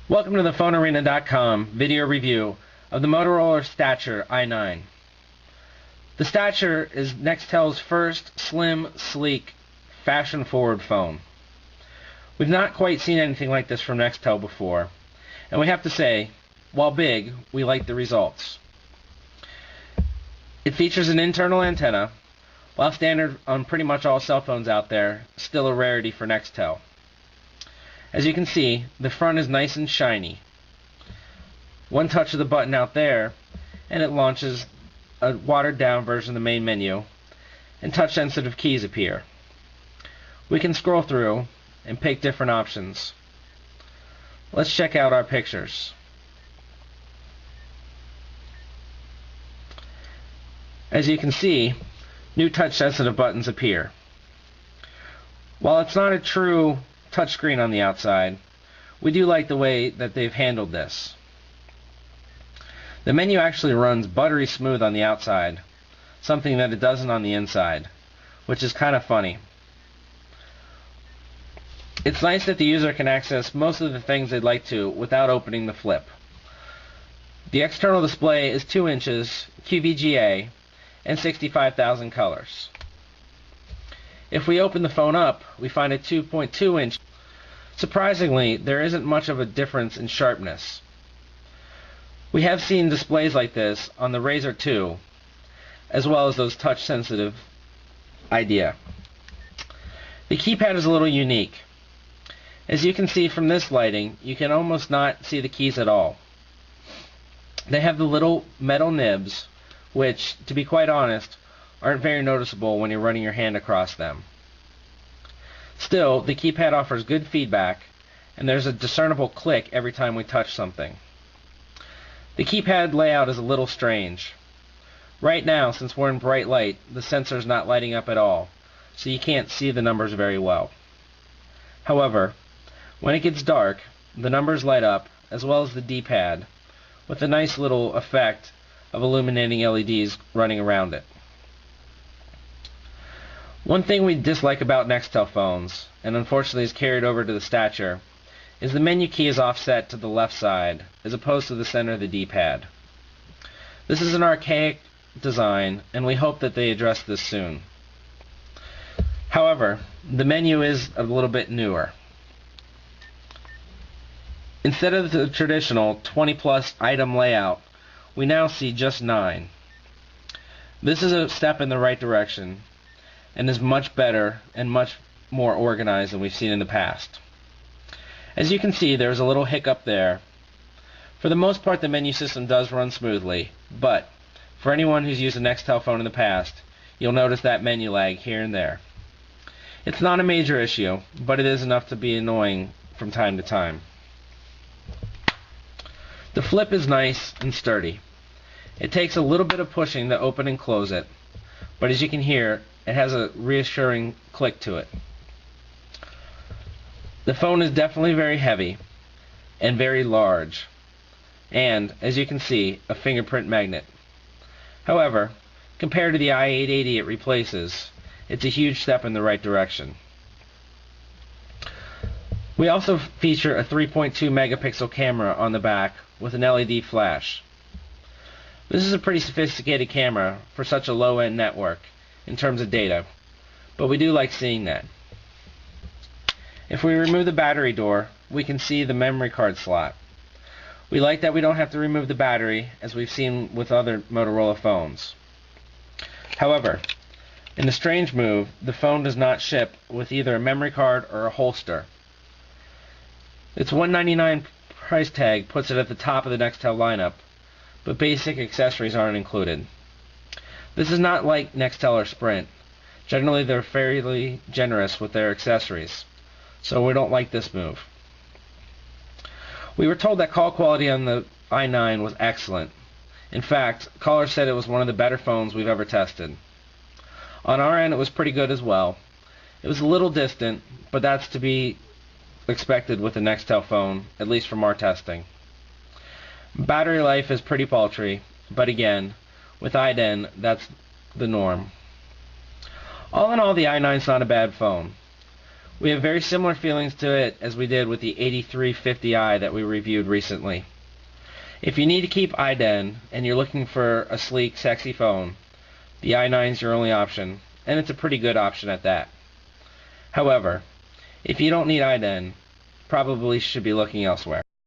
Welcome to the PhoneArena.com video review of the Motorola Stature i9. The Stature is Nextel's first slim, sleek, fashion-forward phone. We've not quite seen anything like this from Nextel before, and we have to say, while big, we like the results. It features an internal antenna, while standard on pretty much all cell phones out there, still a rarity for Nextel. As you can see, the front is nice and shiny. One touch of the button out there, and it launches a watered-down version of the main menu, and touch-sensitive keys appear. We can scroll through and pick different options. Let's check out our pictures. As you can see, new touch-sensitive buttons appear. While it's not a true touchscreen on the outside, we do like the way that they've handled this. The menu actually runs buttery smooth on the outside, something that it doesn't on the inside, which is kind of funny. It's nice that the user can access most of the things they'd like to without opening the flip. The external display is 2 inches, QVGA, and 65,000 colors. If we open the phone up, we find a 2.2 inch. Surprisingly, there isn't much of a difference in sharpness. We have seen displays like this on the Razr 2, as well as those touch-sensitive idea. The keypad is a little unique. As you can see from this lighting, you can almost not see the keys at all. They have the little metal nibs, which, to be quite honest, aren't very noticeable when you're running your hand across them. Still, the keypad offers good feedback, and there's a discernible click every time we touch something. The keypad layout is a little strange. Right now, since we're in bright light, the sensor's not lighting up at all, so you can't see the numbers very well. However, when it gets dark, the numbers light up, as well as the D-pad, with a nice little effect of illuminating LEDs running around it. One thing we dislike about Nextel phones, and unfortunately is carried over to the Stature, is the menu key is offset to the left side, as opposed to the center of the D-pad. This is an archaic design, and we hope that they address this soon. However, the menu is a little bit newer. Instead of the traditional 20-plus item layout, we now see just 9. This is a step in the right direction, and is much better and much more organized than we've seen in the past. As you can see, there's a little hiccup there. For the most part, the menu system does run smoothly, but for anyone who's used a Nextel phone in the past, you'll notice that menu lag here and there. It's not a major issue, but it is enough to be annoying from time to time. The flip is nice and sturdy. It takes a little bit of pushing to open and close it, but as you can hear, it has a reassuring click to it. The phone is definitely very heavy and very large, and, as you can see, a fingerprint magnet. However, compared to the i880 it replaces, it's a huge step in the right direction. We also feature a 3.2 megapixel camera on the back with an LED flash. This is a pretty sophisticated camera for such a low-end network in terms of data, but we do like seeing that. If we remove the battery door, we can see the memory card slot. We like that we don't have to remove the battery, as we've seen with other Motorola phones. However, in a strange move, the phone does not ship with either a memory card or a holster. Its $199 price tag puts it at the top of the Nextel lineup, but basic accessories aren't included. This is not like Nextel or Sprint. Generally, they're fairly generous with their accessories, so we don't like this move. We were told that call quality on the i9 was excellent. In fact, callers said it was one of the better phones we've ever tested. On our end, it was pretty good as well. It was a little distant, but that's to be expected with a Nextel phone, at least from our testing. Battery life is pretty paltry, but again, with iDen, that's the norm. All in all, the i9's not a bad phone. We have very similar feelings to it as we did with the 8350i that we reviewed recently. If you need to keep iDen and you're looking for a sleek, sexy phone, the i9 is your only option, and it's a pretty good option at that. However, if you don't need iDen, probably should be looking elsewhere.